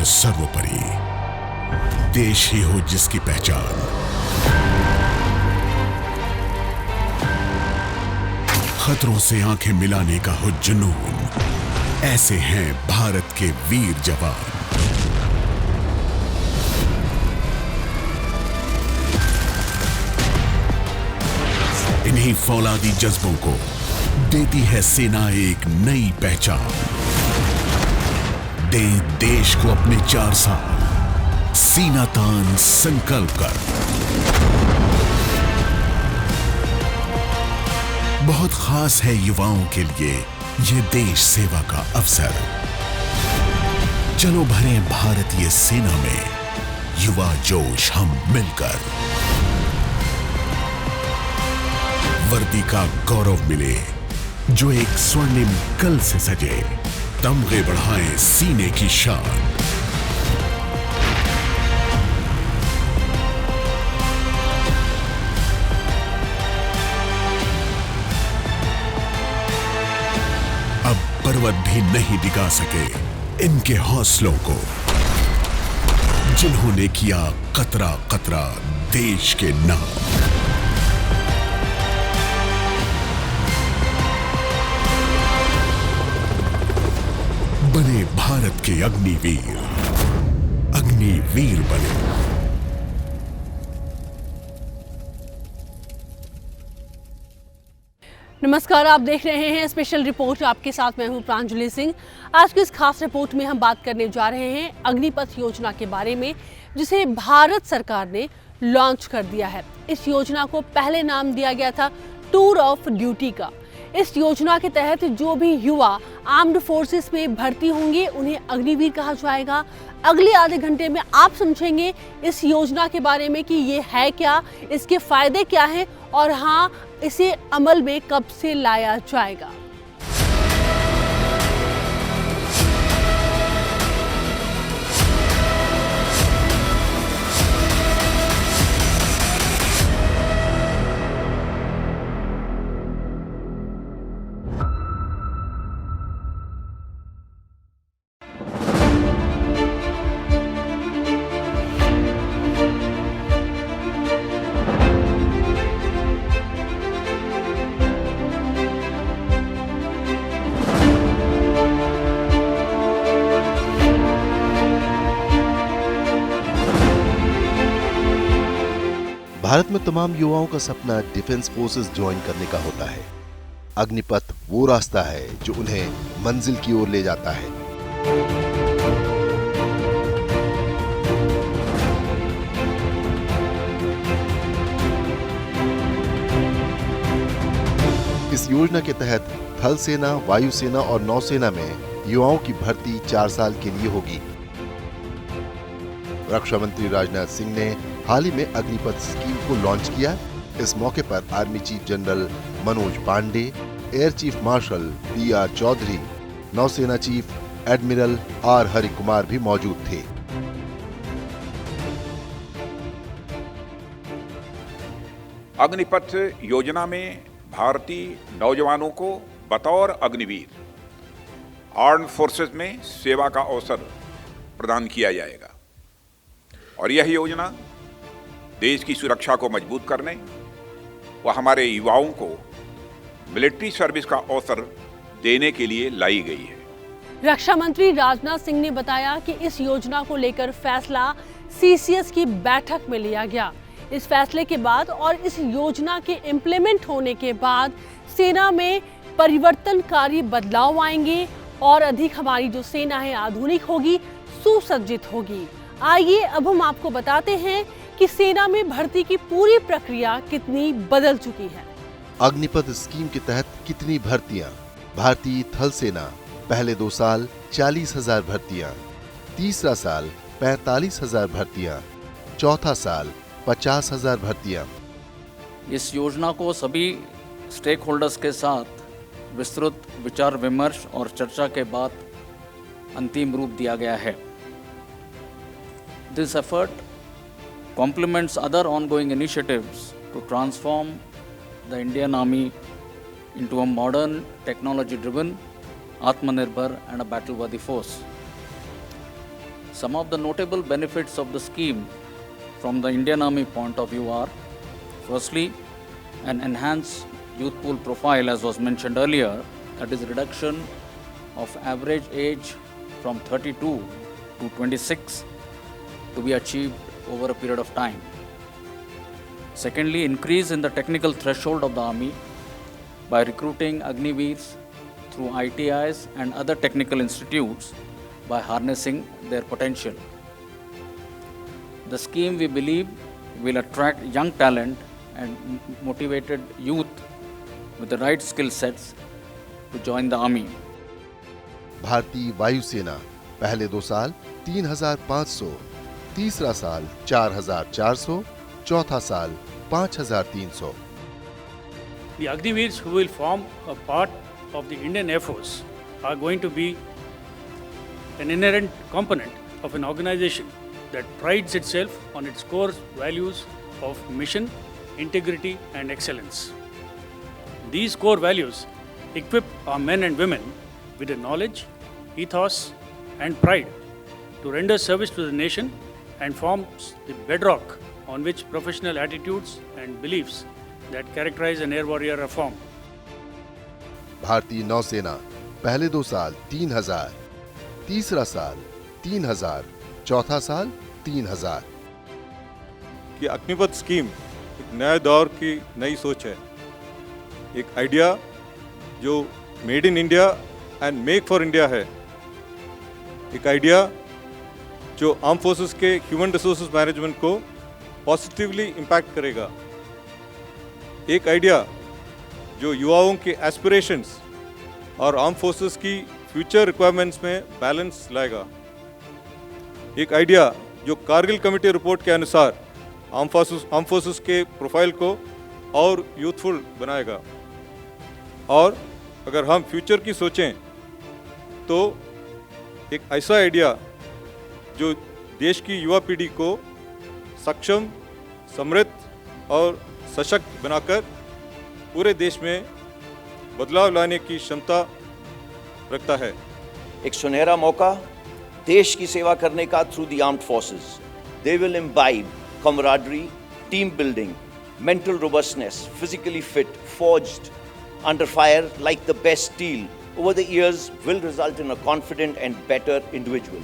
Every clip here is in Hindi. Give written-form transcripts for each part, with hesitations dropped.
सर्वोपरि। देश ही हो जिसकी पहचान, खतरों से आंखें मिलाने का हो जुनून, ऐसे हैं भारत के वीर जवान। इन्हीं फौलादी जज्बों को देती है सेना एक नई पहचान। दे देश को अपने 4 साल सीना तान संकल्प कर। बहुत खास है युवाओं के लिए ये देश सेवा का अवसर। चलो भरें भारतीय सेना में युवा जोश हम मिलकर। वर्दी का गौरव मिले जो एक स्वर्णिम कल से सजे, तमगे बढ़ाएं सीने की शान। अब पर्वत भी नहीं डिगा सके इनके हौसलों को, जिन्होंने किया कतरा कतरा देश के नाम। बने भारत के अग्निवीर, अग्निवीर बने। नमस्कार, आप देख रहे हैं स्पेशल रिपोर्ट। आपके साथ मैं हूं प्रांजलि सिंह। आज की इस खास रिपोर्ट में हम बात करने जा रहे हैं अग्निपथ योजना के बारे में, जिसे भारत सरकार ने लॉन्च कर दिया है। इस योजना को पहले नाम दिया गया था टूर ऑफ ड्यूटी का। इस योजना के तहत जो भी युवा आर्म्ड फोर्सेस में भर्ती होंगे उन्हें अग्निवीर कहा जाएगा। अगले आधे घंटे में आप समझेंगे इस योजना के बारे में कि ये है क्या, इसके फायदे क्या हैं और हाँ, इसे अमल में कब से लाया जाएगा। भारत में तमाम युवाओं का सपना डिफेंस फोर्सेस ज्वाइन करने का होता है। अग्निपथ वो रास्ता है जो उन्हें मंजिल की ओर ले जाता है। इस योजना के तहत थल सेना, वायुसेना और नौसेना में युवाओं की भर्ती 4 साल के लिए होगी। रक्षा मंत्री राजनाथ सिंह ने हाल ही में अग्निपथ स्कीम को लॉन्च किया। इस मौके पर army chief general Manoj Pande, air chief marshal D R. Chaudhari, नौसेना chief admiral R. Hari Kumar भी मौजूद थे। अग्निपथ योजना में भारतीय नौजवानों को बतौर अग्निवीर आर्म्ड फोर्सेस में सेवा का अवसर प्रदान किया जाएगा और यह योजना देश की सुरक्षा को मजबूत करने व हमारे युवाओं को मिलिट्री सर्विस का अवसर देने के लिए लाई गई है। रक्षा मंत्री राजनाथ सिंह ने बताया कि इस योजना को लेकर फैसला सीसीएस की बैठक में लिया गया। इस फैसले के बाद और इस योजना के इम्प्लीमेंट होने के बाद सेना में परिवर्तनकारी बदलाव आएंगे और अधिक हमारी जो सेना है आधुनिक होगी, सुसज्जित होगी। आइए अब हम आपको बताते हैं कि सेना में भर्ती की पूरी प्रक्रिया कितनी बदल चुकी है। अग्निपथ स्कीम के तहत कितनी भर्तियां? भारतीय थल सेना पहले 2 साल 40,000 भर्तियां, तीसरा साल 45,000 भर्तियां, चौथा साल 50,000 भर्तियां। इस योजना को सभी स्टेक होल्डर्स के साथ विस्तृत विचार विमर्श और चर्चा के बाद अंतिम रूप दिया गया है। This effort complements other ongoing initiatives to transform the Indian Army into a modern, technology-driven, Atmanirbhar and a battle-worthy force. Some of the notable benefits of the scheme from the Indian Army point of view are, firstly, an enhanced youth pool profile, as was mentioned earlier, that is reduction of average age from 32 to 26 to be achieved over a period of time. Secondly, increase in the technical threshold of the Army by recruiting Agniveers through ITIs and other technical institutes by harnessing their potential. The scheme, we believe, will attract young talent and motivated youth with the right skill sets to join the Army. भारतीय वायुसेना पहले 2 साल 3,500, तीसरा साल 4,400, चौथा साल 5,300। The Agniveers who will form a part of the Indian Air Force are going to be an inherent component of an organization that prides itself on its core values of mission, integrity and excellence. These core values equip our men and women with the knowledge, ethos and pride to render service to the nation and forms the bedrock on which professional attitudes and beliefs that characterize an air warrior are formed. भारतीय नौसेना पहले 2 साल 3,000, तीसरा साल 3,000, चौथा साल 3,000। कि अग्निपथ स्कीम एक नए दौर की नई सोच है, एक आइडिया जो made in India and make for India है, एक आइडिया जो आर्म फोर्सेस के ह्यूमन रिसोर्सेज मैनेजमेंट को पॉजिटिवली इम्पैक्ट करेगा, एक आइडिया जो युवाओं के एस्पिरेशंस और आर्म फोर्सेस की फ्यूचर रिक्वायरमेंट्स में बैलेंस लाएगा, एक आइडिया जो कारगिल कमेटी रिपोर्ट के अनुसार आर्म फोर्सेस के प्रोफाइल को और यूथफुल बनाएगा। और अगर हम फ्यूचर की सोचें तो एक ऐसा आइडिया जो देश की युवा पीढ़ी को सक्षम, समृद्ध और सशक्त बनाकर पूरे देश में बदलाव लाने की क्षमता रखता है। एक सुनहरा मौका देश की सेवा करने का through the armed forces. They will imbibe camaraderie, team building, mental robustness, physically fit, forged under fire like the best steel over the years will result in a confident and better individual.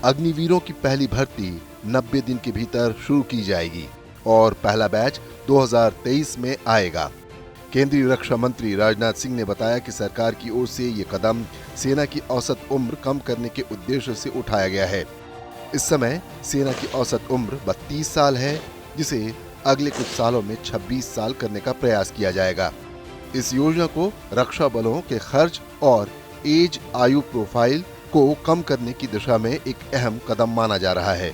अग्निवीरों की पहली भर्ती 90 दिन के भीतर शुरू की जाएगी और पहला बैच 2023 में आएगा। केंद्रीय रक्षा मंत्री राजनाथ सिंह ने बताया कि सरकार की ओर से ये कदम सेना की औसत उम्र कम करने के उद्देश्य से उठाया गया है। इस समय सेना की औसत उम्र 32 साल है, जिसे अगले कुछ सालों में 26 साल करने का प्रयास किया जाएगा। इस योजना को रक्षा बलों के खर्च और एज आयु प्रोफाइल को कम करने की दिशा में एक अहम कदम माना जा रहा है।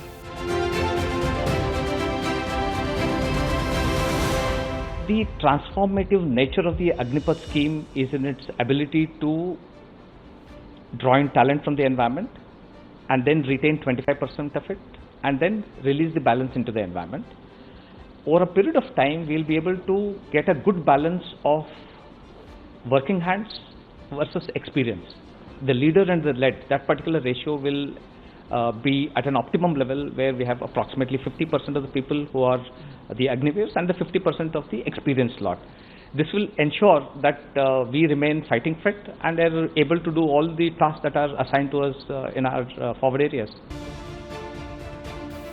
The transformative nature of the Agnipath scheme is in its ability to draw in talent from the environment and then retain 25% of it and then release the balance into the environment. Over a period of time, we'll be able to get a good balance of working hands versus experience. The leader and the led, that particular ratio will be at an optimum level where we have approximately 50% of the people who are the Agniveers and the 50% of the experienced lot. This will ensure that we remain fighting fit and are able to do all the tasks that are assigned to us in our forward areas.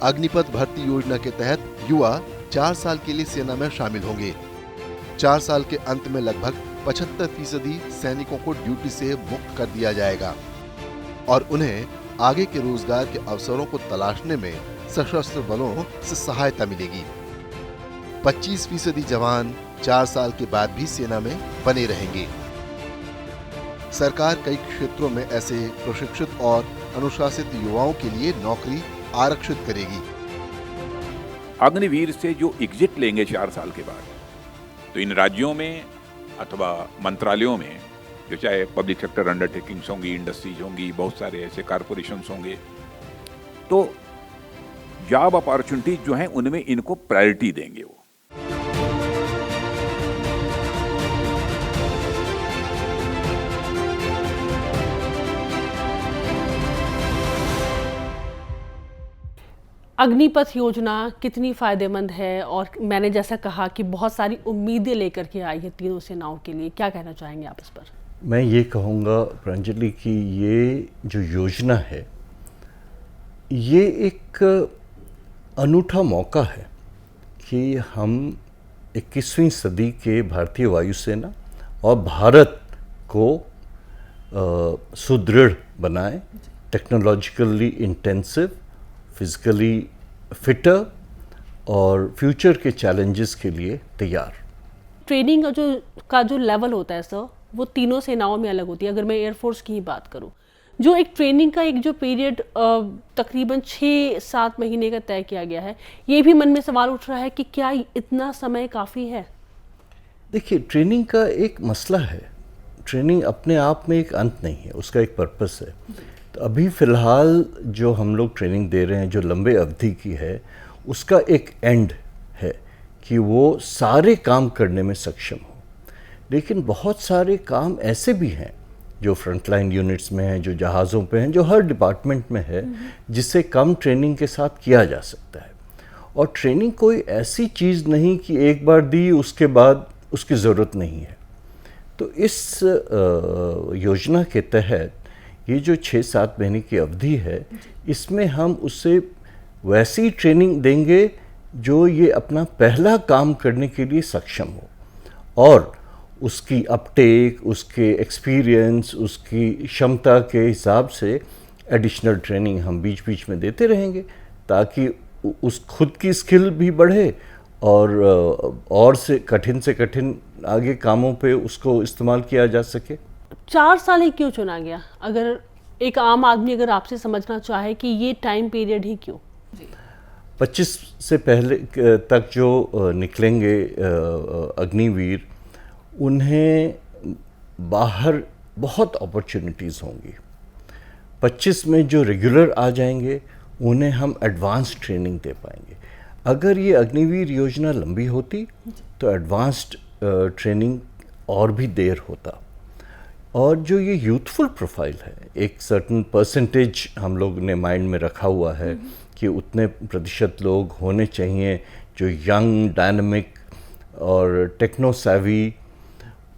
Agnipath भर्ती योजना के तहत युवा 4 साल के लिए सेना में शामिल होंगे। 4 साल के अंत में लगभग 75% सैनिकों को ड्यूटी से मुक्त कर दिया जाएगा और उन्हें आगे के रोजगार के अवसरों को तलाशने में सशस्त्र बलों से सहायता मिलेगी। 25% जवान 4 साल के बाद भी सेना में बने रहेंगे। सरकार कई क्षेत्रों में ऐसे प्रशिक्षित और अनुशासित युवाओं के लिए नौकरी आरक्षित करेगी। अग्निवीर से जो एग्जिट लेंगे 4 साल के बाद, तो इन राज्यों में अथवा मंत्रालयों में, जो चाहे पब्लिक सेक्टर अंडरटेकिंग्स होंगी, इंडस्ट्रीज होंगी, बहुत सारे ऐसे कॉरपोरेशंस होंगे, तो जॉब अपॉर्चुनिटी जो हैं उनमें इनको प्रायोरिटी देंगे वो। अग्निपथ योजना कितनी फ़ायदेमंद है, और मैंने जैसा कहा कि बहुत सारी उम्मीदें लेकर के आई है तीनों सेनाओं के लिए, क्या कहना चाहेंगे आप इस पर? मैं ये कहूँगा प्रांजलि कि ये जो योजना है ये एक अनूठा मौका है कि हम 21वीं सदी के भारतीय वायुसेना और भारत को सुदृढ़ बनाएं, टेक्नोलॉजिकली इंटेंसिव, फिजिकली फिटर और फ्यूचर के चैलेंजेस के लिए तैयार। ट्रेनिंग का जो लेवल होता है सर, वो तीनों सेनाओं में अलग होती है। अगर मैं एयरफोर्स की ही बात करूं, जो एक ट्रेनिंग का एक जो पीरियड तकरीबन 6-7 महीने का तय किया गया है, ये भी मन में सवाल उठ रहा है कि क्या इतना समय काफ़ी है? देखिए, ट्रेनिंग का एक मसला है, ट्रेनिंग अपने आप में एक अंत नहीं है, उसका एक पर्पस है। तो अभी फ़िलहाल जो हम लोग ट्रेनिंग दे रहे हैं जो लंबे अवधि की है, उसका एक एंड है कि वो सारे काम करने में सक्षम हो। लेकिन बहुत सारे काम ऐसे भी हैं जो फ्रंटलाइन यूनिट्स में हैं, जो जहाज़ों पे हैं, जो हर डिपार्टमेंट में है, जिसे कम ट्रेनिंग के साथ किया जा सकता है। और ट्रेनिंग कोई ऐसी चीज़ नहीं कि एक बार दी उसके बाद उसकी ज़रूरत नहीं है। तो इस योजना के तहत ये जो 6-7 महीने की अवधि है, इसमें हम उससे वैसी ट्रेनिंग देंगे जो ये अपना पहला काम करने के लिए सक्षम हो, और उसकी अपटेक, उसके एक्सपीरियंस, उसकी क्षमता के हिसाब से एडिशनल ट्रेनिंग हम बीच बीच में देते रहेंगे, ताकि उस खुद की स्किल भी बढ़े और से कठिन आगे कामों पे उसको इस्तेमाल किया जा सके। 4 साल ही क्यों चुना गया? अगर एक आम आदमी अगर आपसे समझना चाहे कि ये टाइम पीरियड ही क्यों? 25 से पहले तक जो निकलेंगे अग्निवीर, उन्हें बाहर बहुत अपॉर्चुनिटीज़ होंगी। 25 में जो रेगुलर आ जाएंगे उन्हें हम एडवांस ट्रेनिंग दे पाएंगे। अगर ये अग्निवीर योजना लंबी होती तो एडवांस्ड ट्रेनिंग और भी देर होता। और जो ये यूथफुल प्रोफाइल है, एक सर्टन परसेंटेज हम लोग ने माइंड में रखा हुआ है कि उतने प्रतिशत लोग होने चाहिए जो यंग, डायनामिक और टेक्नो सैवी,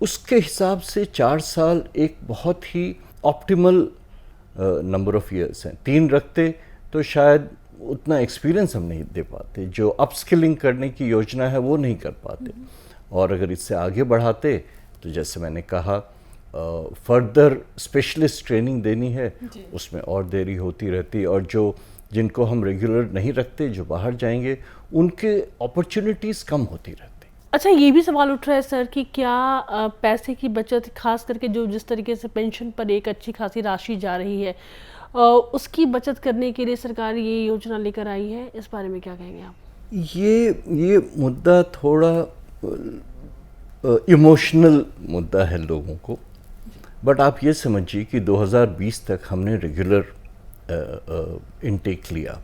उसके हिसाब से 4 साल एक बहुत ही ऑप्टिमल नंबर ऑफ ईयर्स हैं। 3 रखते तो शायद उतना एक्सपीरियंस हम नहीं दे पाते, जो अपस्किलिंग करने की योजना है वो नहीं कर पाते। और अगर इससे आगे बढ़ाते तो जैसे मैंने कहा, फर्दर स्पेशलिस्ट ट्रेनिंग देनी है, उसमें और देरी होती रहती। और जिनको हम रेगुलर नहीं रखते, जो बाहर जाएंगे, उनके अपॉर्चुनिटीज़ कम होती रहती। अच्छा, ये भी सवाल उठ रहा है सर कि क्या पैसे की बचत, खास करके जो जिस तरीके से पेंशन पर एक अच्छी खासी राशि जा रही है, उसकी बचत करने के लिए सरकार ये योजना लेकर आई है, इस बारे में क्या कहेंगे आप? ये मुद्दा थोड़ा इमोशनल मुद्दा है लोगों को, बट आप ये समझिए कि 2020 तक हमने रेगुलर इनटेक लिया,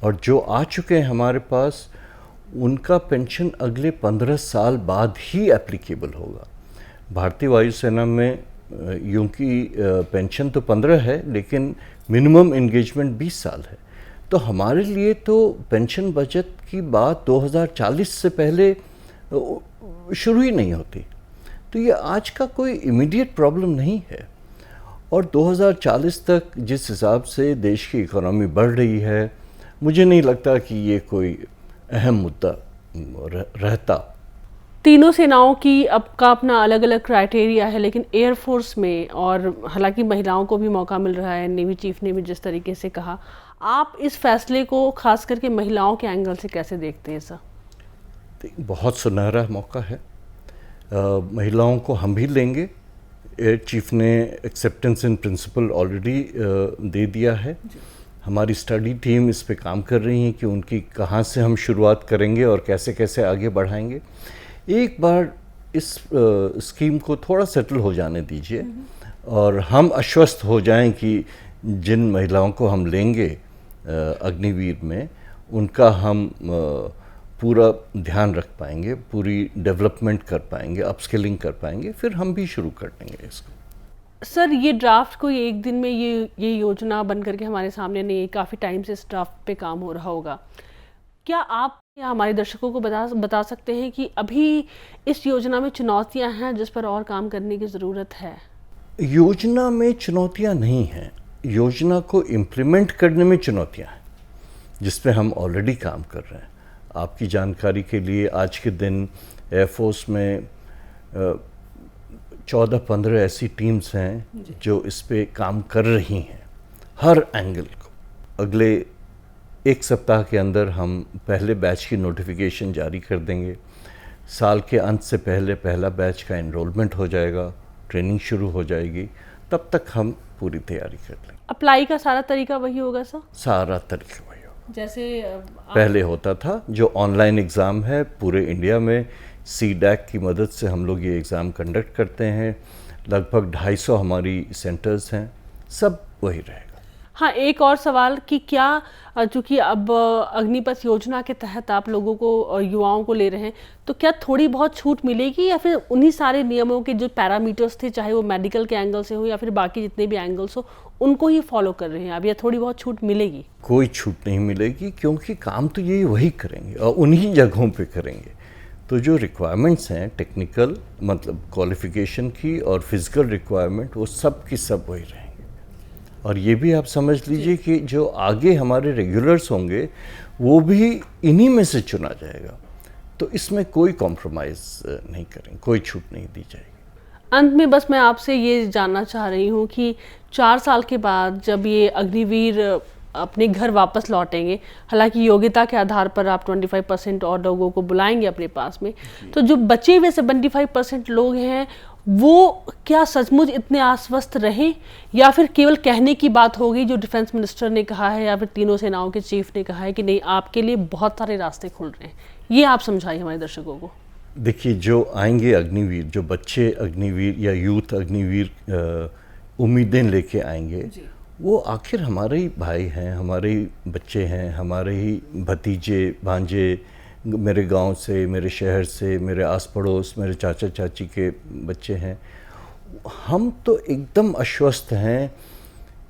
और जो आ चुके हैं हमारे पास, उनका पेंशन अगले 15 साल बाद ही एप्लीकेबल होगा। भारतीय वायुसेना में यूं की पेंशन तो 15 है, लेकिन मिनिमम एंगेजमेंट 20 साल है। तो हमारे लिए तो पेंशन बचत की बात 2040 से पहले शुरू ही नहीं होती। तो ये आज का कोई इमीडिएट प्रॉब्लम नहीं है। और 2040 तक जिस हिसाब से देश की इकोनॉमी बढ़ रही है, मुझे नहीं लगता कि ये कोई अहम मुद्दा रहता। तीनों सेनाओं की का अपना अलग अलग क्राइटेरिया है, लेकिन एयरफोर्स में, और हालांकि महिलाओं को भी मौका मिल रहा है, नेवी चीफ ने भी जिस तरीके से कहा, आप इस फैसले को खास करके महिलाओं के एंगल से कैसे देखते हैं सर? बहुत सुनहरा मौका है। महिलाओं को हम भी लेंगे। एयर चीफ ने एक्सेप्टेंस इन प्रिंसिपल ऑलरेडी दे दिया है। हमारी स्टडी टीम इस पे काम कर रही है कि उनकी कहाँ से हम शुरुआत करेंगे और कैसे कैसे आगे बढ़ाएंगे। एक बार इस स्कीम को थोड़ा सेटल हो जाने दीजिए और हम आश्वस्त हो जाएं कि जिन महिलाओं को हम लेंगे अग्निवीर में, उनका हम पूरा ध्यान रख पाएंगे, पूरी डेवलपमेंट कर पाएंगे, अपस्किलिंग कर पाएंगे, फिर हम भी शुरू कर देंगे इसको। सर, ये ड्राफ्ट कोई एक दिन में ये योजना बन करके हमारे सामने नहीं है, काफ़ी टाइम से इस ड्राफ्ट पे काम हो रहा होगा। क्या आप या हमारे दर्शकों को बता सकते हैं कि अभी इस योजना में चुनौतियां हैं जिस पर और काम करने की ज़रूरत है? योजना में चुनौतियां नहीं हैं, योजना को इम्प्लीमेंट करने में चुनौतियां हैं, जिस पे हम ऑलरेडी काम कर रहे हैं। आपकी जानकारी के लिए आज के दिन एयरफोर्स में 14-15 ऐसी टीम्स हैं जो इस पे काम कर रही हैं, हर एंगल को। अगले एक सप्ताह के अंदर हम पहले बैच की नोटिफिकेशन जारी कर देंगे। साल के अंत से पहले पहला बैच का एनरोलमेंट हो जाएगा, ट्रेनिंग शुरू हो जाएगी, तब तक हम पूरी तैयारी कर लेंगे। अप्लाई का सारा तरीका वही होगा सर? सारा तरीका वही होगा जैसे पहले होता था। जो ऑनलाइन एग्ज़ाम है पूरे इंडिया में, CDAC की मदद से हम लोग ये एग्ज़ाम कंडक्ट करते हैं। लगभग 250 हमारी सेंटर्स हैं, सब वही रहेगा। हाँ, एक और सवाल कि क्या चूँकि अब अग्निपथ योजना के तहत आप लोगों को, युवाओं को ले रहे हैं, तो क्या थोड़ी बहुत छूट मिलेगी या फिर उन्हीं सारे नियमों के जो पैरामीटर्स थे, चाहे वो मेडिकल के एंगल से हो या फिर बाकी जितने भी एंगल्स हो, उनको ही फॉलो कर रहे हैं अब, या थोड़ी बहुत छूट मिलेगी? कोई छूट नहीं मिलेगी, क्योंकि काम तो ये वही करेंगे और उन्हीं जगहों पे करेंगे। तो जो रिक्वायरमेंट्स हैं टेक्निकल, मतलब क्वालिफिकेशन की, और फिजिकल रिक्वायरमेंट, वो सब की सब वही रहेंगे। और ये भी आप समझ लीजिए कि जो आगे हमारे रेगुलर्स होंगे वो भी इन्हीं में से चुना जाएगा। तो इसमें कोई कॉम्प्रोमाइज़ नहीं करेंगे, कोई छूट नहीं दी जाएगी। अंत में बस मैं आपसे ये जानना चाह रही हूँ कि 4 साल के बाद जब ये अग्निवीर अपने घर वापस लौटेंगे, हालांकि योग्यता के आधार पर आप 25% और लोगों को बुलाएंगे अपने पास में, तो जो बचे हुए 75% लोग हैं वो क्या सचमुच इतने आश्वस्त रहें, या फिर केवल कहने की बात होगी जो डिफेंस मिनिस्टर ने कहा है या फिर तीनों सेनाओं के चीफ ने कहा है कि नहीं, आपके लिए बहुत सारे रास्ते खुल रहे हैं? ये आप समझाइए हमारे दर्शकों को। देखिए, जो आएंगे अग्निवीर, जो बच्चे अग्निवीर या यूथ अग्निवीर उम्मीदें लेके आएंगे, वो आखिर हमारे ही भाई हैं, हमारे ही बच्चे हैं, हमारे ही भतीजे भांजे, मेरे गांव से, मेरे शहर से, मेरे आस पड़ोस, मेरे चाचा चाची के बच्चे हैं। हम तो एकदम आश्वस्त हैं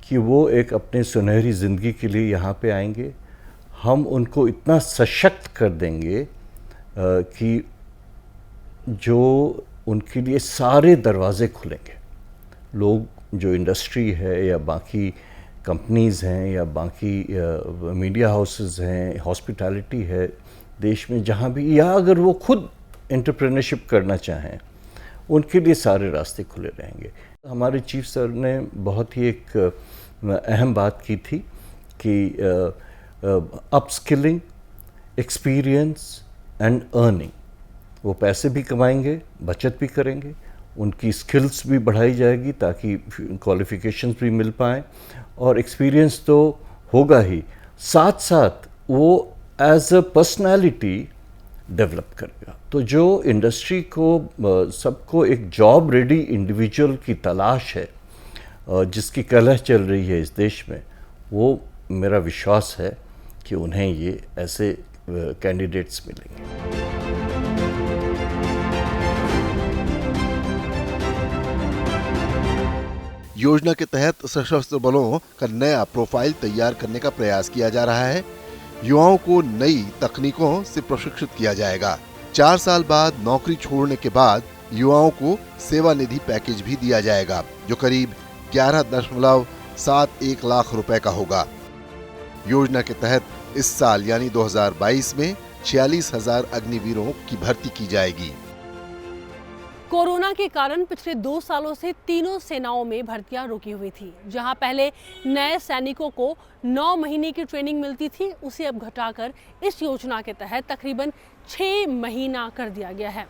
कि वो एक अपने सुनहरी ज़िंदगी के लिए यहाँ पे आएंगे। हम उनको इतना सशक्त कर देंगे कि जो उनके लिए सारे दरवाज़े खुलेंगे। लोग, जो इंडस्ट्री है या बाकी कंपनीज़ हैं या बाकी मीडिया हाउसेस हैं, हॉस्पिटैलिटी है देश में जहाँ भी, या अगर वो खुद एंटरप्रेन्योरशिप करना चाहें, उनके लिए सारे रास्ते खुले रहेंगे। हमारे चीफ सर ने बहुत ही एक अहम बात की थी कि अपस्किलिंग, एक्सपीरियंस एंड अर्निंग। वो पैसे भी कमाएंगे, बचत भी करेंगे, उनकी स्किल्स भी बढ़ाई जाएगी ताकि क्वालिफिकेशंस भी मिल पाएँ, और एक्सपीरियंस तो होगा ही, साथ साथ वो एज अ पर्सनालिटी डेवलप करेगा। तो जो इंडस्ट्री को, सबको एक जॉब रेडी इंडिविजुअल की तलाश है, जिसकी कलह चल रही है इस देश में, वो मेरा विश्वास है कि उन्हें ये ऐसे कैंडिडेट्स मिलेंगे। योजना के तहत सशस्त्र बलों का नया प्रोफाइल तैयार करने का प्रयास किया जा रहा है। युवाओं को नई तकनीकों से प्रशिक्षित किया जाएगा। 4 साल बाद नौकरी छोड़ने के बाद युवाओं को सेवा निधि पैकेज भी दिया जाएगा, जो करीब 11.71 लाख रुपए का होगा। योजना के तहत इस साल यानी 2022 में 46,000 अग्निवीरों की भर्ती की जाएगी। कोरोना के कारण पिछले 2 सालों से तीनों सेनाओं में भर्तियां रुकी हुई थी। जहां पहले नए सैनिकों को 9 महीने की ट्रेनिंग मिलती थी, उसे अब घटाकर इस योजना के तहत तकरीबन 6 महीना कर दिया गया है।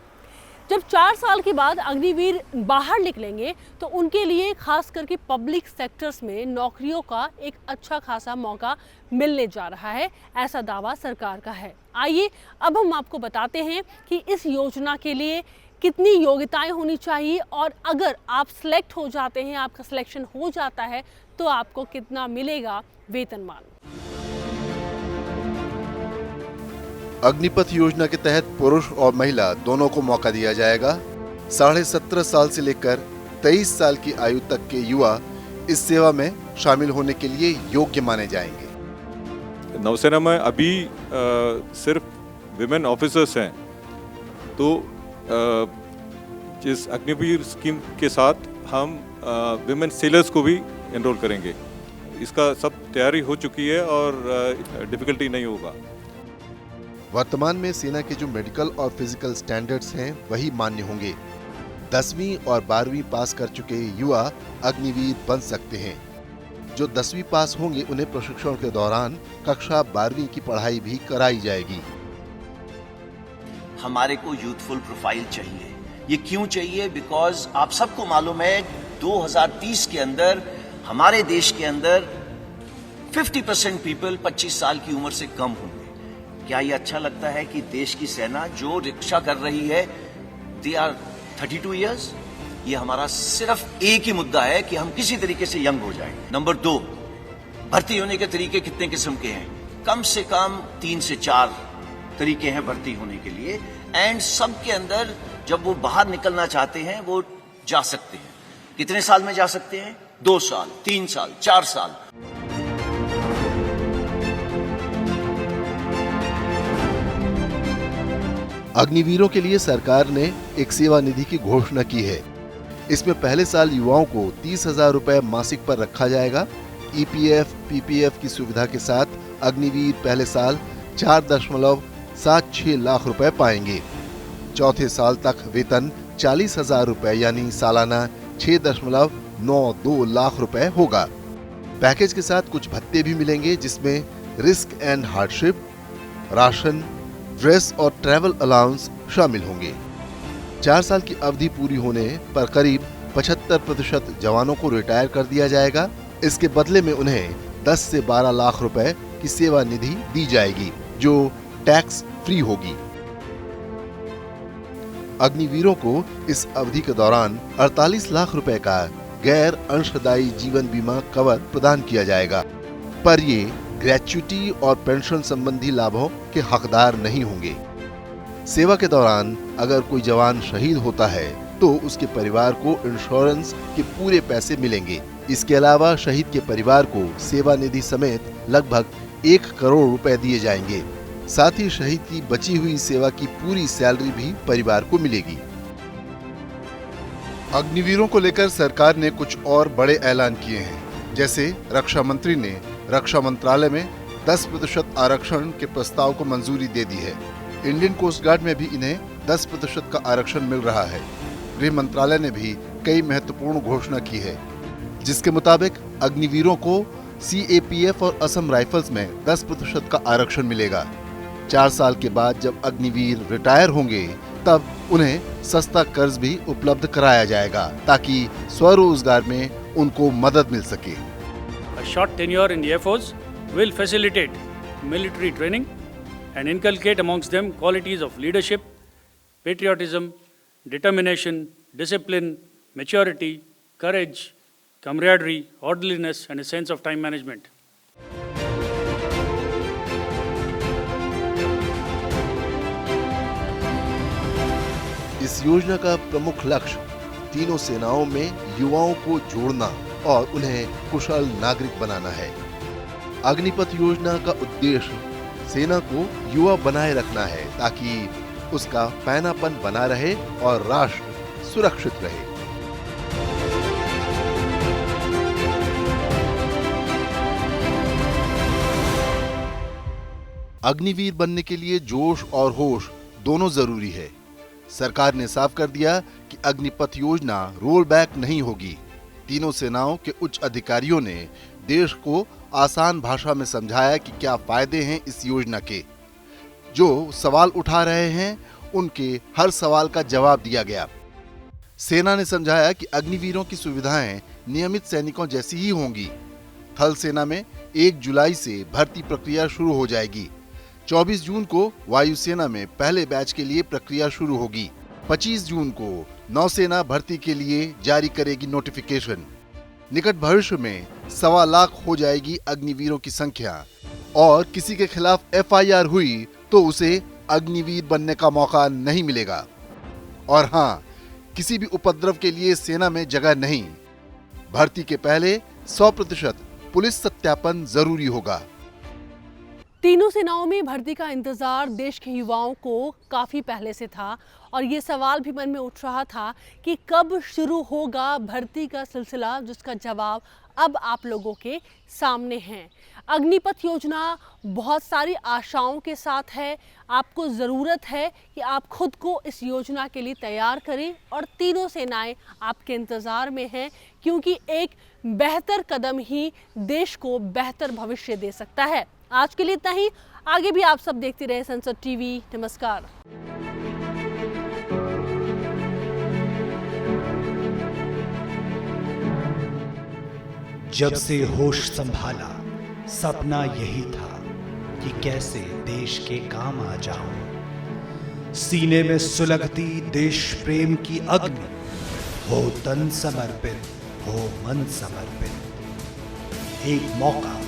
जब 4 साल के बाद अग्निवीर बाहर निकलेंगे तो उनके लिए खास करके पब्लिक सेक्टर्स में नौकरियों का एक अच्छा खासा मौका मिलने जा रहा है, ऐसा दावा सरकार का है। आइए अब हम आपको बताते हैं कि इस योजना के लिए कितनी योग्यताएं होनी चाहिए, और अगर आप सिलेक्ट हो जाते हैं, आपका सिलेक्शन हो जाता है, तो आपको कितना मिलेगा वेतनमान। अग्निपथ योजना के तहत पुरुष और महिला दोनों को मौका दिया जाएगा। 17.5 साल से लेकर 23 साल की आयु तक के युवा इस सेवा में शामिल होने के लिए योग्य माने जाएंगे। नौसेना में अभी सिर्फ विमेन ऑफिसर्स हैं, तो जिस अग्निवीर स्कीम के साथ हम विमेन सेलर्स को भी एनरोल करेंगे। इसका सब तैयारी हो चुकी है और डिफिकल्टी नहीं होगा। वर्तमान में सेना के जो मेडिकल और फिजिकल स्टैंडर्ड्स हैं वही मान्य होंगे। 10वीं और 12वीं पास कर चुके युवा अग्निवीर बन सकते हैं। जो 10वीं पास होंगे उन्हें प्रशिक्षण के दौरान कक्षा 12वीं की पढ़ाई भी कराई जाएगी। हमारे को यूथफुल प्रोफाइल चाहिए। ये क्यों चाहिए? बिकॉज आप सबको मालूम है 2030 के अंदर हमारे देश के अंदर 50% पीपल 25 साल की उम्र से कम होंगे। क्या ये अच्छा लगता है कि देश की सेना जो रक्षा कर रही है दे आर 32 इयर्स? ये हमारा सिर्फ एक ही मुद्दा है कि हम किसी तरीके से यंग हो जाएं। नंबर 2, भर्ती होने के तरीके कितने किस्म के हैं? कम से कम 3 से 4 तरीके हैं भर्ती होने के लिए। एंड सबके अंदर जब वो बाहर निकलना चाहते हैं वो जा सकते हैं। कितने साल में जा सकते हैं? 2 साल, 3 साल, 4 साल। अग्निवीरों के लिए सरकार ने एक सेवा निधि की घोषणा की है। इसमें पहले साल युवाओं को 30,000 रुपए मासिक पर रखा जाएगा। ईपीएफ, पीपीएफ की सुविधा के साथ अग्निवीर पहले साल 4.76 लाख रुपए पाएंगे। चौथे साल तक वेतन 40,000 रुपए यानी सालाना 6.92 लाख रुपए होगा। पैकेज के साथ कुछ भत्ते भी मिलेंगे जिसमें risk and hardship, ration, dress और ट्रैवल अलाउंस शामिल होंगे। 4 साल की अवधि पूरी होने पर करीब 75% जवानों को रिटायर कर दिया जाएगा। इसके बदले में उन्हें 10 से 12 लाख रुपए की सेवा निधि दी जाएगी जो टैक्स फ्री होगी। अग्निवीरों को इस अवधि के दौरान 48 लाख रुपए का गैर अंशदायी जीवन बीमा कवर प्रदान किया जाएगा, पर ये ग्रेच्युटी और पेंशन संबंधी लाभों के हकदार नहीं होंगे। सेवा के दौरान अगर कोई जवान शहीद होता है तो उसके परिवार को इंश्योरेंस के पूरे पैसे मिलेंगे। इसके अलावा शहीद के परिवार को सेवा निधि समेत लगभग 1 करोड़ रुपए दिए जाएंगे। साथ ही शहीद की बची हुई सेवा की पूरी सैलरी भी परिवार को मिलेगी। अग्निवीरों को लेकर सरकार ने कुछ और बड़े ऐलान किए हैं। जैसे रक्षा मंत्री ने रक्षा मंत्रालय में 10% आरक्षण के प्रस्ताव को मंजूरी दे दी है। इंडियन कोस्ट गार्ड में भी इन्हें 10% का आरक्षण मिल रहा है। गृह मंत्रालय ने भी कई महत्वपूर्ण घोषणा की है, जिसके मुताबिक अग्निवीरों को सीएपीएफ और असम राइफल्स में 10% का आरक्षण मिलेगा। 4 साल के बाद जब अग्निवीर रिटायर होंगे तब उन्हें सस्ता कर्ज भी उपलब्ध कराया जाएगा ताकि स्वरोजगार में उनको मदद मिल सके। A short tenure in the Air Force will facilitate military training and inculcate amongst them qualities of leadership, patriotism, determination, discipline, maturity, courage, camaraderie, orderliness, and a sense of time management. इस योजना का प्रमुख लक्ष्य तीनों सेनाओं में युवाओं को जोड़ना और उन्हें कुशल नागरिक बनाना है। अग्निपथ योजना का उद्देश्य सेना को युवा बनाए रखना है ताकि उसका पैनापन बना रहे और राष्ट्र सुरक्षित रहे। अग्निवीर बनने के लिए जोश और होश दोनों जरूरी है। सरकार ने साफ कर दिया कि अग्निपथ योजना रोल बैक नहीं होगी। तीनों सेनाओं के उच्च अधिकारियों ने देश को आसान भाषा में समझाया कि क्या फायदे हैं इस योजना के। जो सवाल उठा रहे हैं उनके हर सवाल का जवाब दिया गया। सेना ने समझाया कि अग्निवीरों की सुविधाएं नियमित सैनिकों जैसी ही होंगी। थल सेना में 1 जुलाई से भर्ती प्रक्रिया शुरू हो जाएगी। 24 जून को वायुसेना में पहले बैच के लिए प्रक्रिया शुरू होगी। 25 जून को नौसेना भर्ती के लिए जारी करेगी नोटिफिकेशन। निकट भविष्य में 1.25 लाख हो जाएगी अग्निवीरों की संख्या और किसी के खिलाफ एफआईआर हुई तो उसे अग्निवीर बनने का मौका नहीं मिलेगा। और हां, किसी भी उपद्रव के लिए सेना में जगह नहीं। भर्ती के पहले 100% पुलिस सत्यापन जरूरी होगा। तीनों सेनाओं में भर्ती का इंतजार देश के युवाओं को काफी पहले से था और ये सवाल भी मन में उठ रहा था कि कब शुरू होगा भर्ती का सिलसिला, जिसका जवाब अब आप लोगों के सामने है। अग्निपथ योजना बहुत सारी आशाओं के साथ है। आपको ज़रूरत है कि आप खुद को इस योजना के लिए तैयार करें और तीनों सेनाएं आपके इंतज़ार में हैं, क्योंकि एक बेहतर कदम ही देश को बेहतर भविष्य दे सकता है। आज के लिए इतना ही। आगे भी आप सब देखते रहे संसद टीवी। नमस्कार। जब से होश संभाला सपना यही था कि कैसे देश के काम आ जाऊं। सीने में सुलगती देश प्रेम की अग्नि, हो तन समर्पित हो मन समर्पित। एक मौका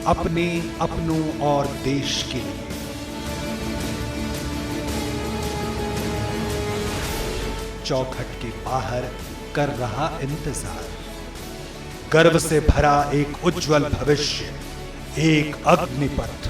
अपने अपनों और देश के लिए। चौखट के बाहर कर रहा इंतजार, गर्व से भरा एक उज्जवल भविष्य, एक अग्निपथ।